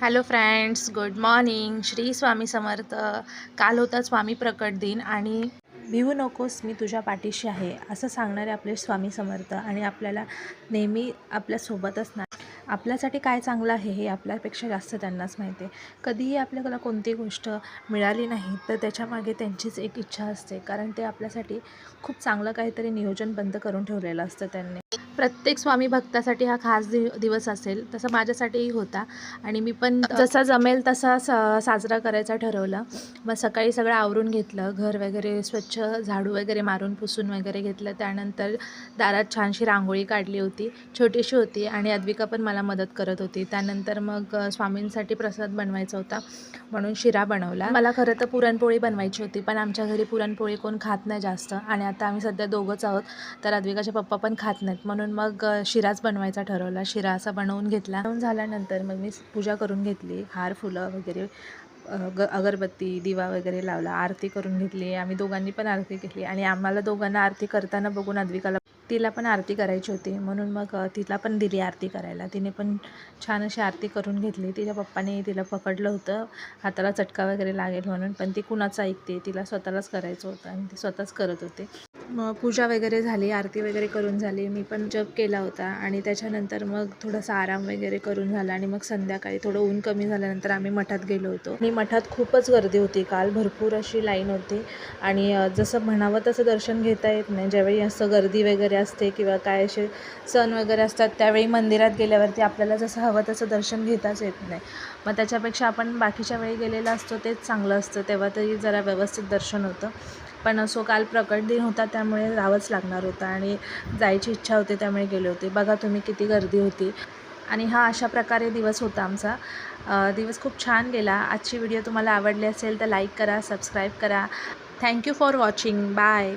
Hello friends, good morning. Shri Swami Samarth. काल होता स्वामी प्रकट दिन आणि भिवू नकोस, मी तुझ्या पाठीशी आहे असं सांगणारे आपले स्वामी समर्थ आणि आपल्याला नेहमी आपल्यासोबत असणार. आपल्यासाठी काय चांगलं आहे हे आपल्यापेक्षा जास्त त्यांनाच माहिती आहे. कधीही आपल्याला कोणती गोष्ट मिळाली नाही तर त्याच्यामागे त्यांचीच एक इच्छा असते, कारण ते आपल्यासाठी खूप चांगलं काहीतरी नियोजन बंद करून ठेवलेलं असतं त्यांनी. प्रत्येक स्वामी भक्तासाठी हा खास दिवस असेल, तसं माझ्यासाठीही होता आणि मी पण जसा जमेल तसा साजरा करायचा ठरवला. मग सकाळी सगळं आवरून घेतलं, घर वगैरे स्वच्छ झाडू वगैरे मारून पुसून वगैरे घेतलं. त्यानंतर दारात छानशी रांगोळी काढली होती, छोटीशी होती आणि अद्विका पण मला मदत करत होती. त्यानंतर मग स्वामींसाठी प्रसाद बनवायचा होता म्हणून शिरा बनवला. मला खरं तर पुरणपोळी बनवायची होती, पण आमच्या घरी पुरणपोळी कोण खात नाही जास्त आणि आता आम्ही सध्या दोघंच आहोत, तर अद्विकाचे पप्पा पण खात नाहीत, म्हणून मग शिराच बनवायचा ठरवला. शिरा असा बनवून घेतला. बनवून झाल्यानंतर मग मी पूजा करून घेतली, हार फुलं वगैरे अगरबत्ती दिवा वगैरे लावला, आरती करून घेतली. आम्ही दोघांनी पण आरती केली आणि आम्हाला दोघांना आरती करताना बघून अद्विकाला तिला पण आरती करायची होती, म्हणून मग तिला पण दिली आरती करायला. तिने पण छान अशी आरती करून घेतली. तिच्या पप्पाने तिला पकडलं होतं, हाताला चटका वगैरे लागेल म्हणून, पण ती कुणाचं ऐकते, तिला स्वतःलाच करायचं होतं आणि ती स्वतःच करत होते. मग पूजा वगैरे झाली, आरती वगैरे करून झाली, मी पण जप केला होता आणि त्याच्यानंतर मग थोडासा आराम वगैरे करून झाला आणि मग संध्याकाळी थोडं ऊन कमी झाल्यानंतर आम्ही मठात गेलो होतो आणि मठात खूपच गर्दी होती काल, भरपूर अशी लाईन होती आणि जसं म्हणावं तसं दर्शन घेता येत नाही. ज्यावेळी असं गर्दी वगैरे असते किंवा काय असे सण वगैरे असतात त्यावेळी मंदिरात गेल्यावरती आपल्याला जसं हवं तसं दर्शन घेताच येत नाही. मग त्याच्यापेक्षा आपण बाकीच्या वेळी गेलेलं असतो तेच चांगलं असतं, तेव्हा तरी जरा व्यवस्थित दर्शन होतं. पण असो, काल प्रकट दिन होता त्यामुळे जावंच लागणार होतं आणि जायची इच्छा होती त्यामुळे गेले होते. बघा तुम्ही किती गर्दी होती आणि हा अशा प्रकारे दिवस होता आमचा. दिवस खूप छान गेला. आजची व्हिडिओ तुम्हाला आवडली असेल तर लाईक करा, सबस्क्राईब करा. Thank you for watching. बाय.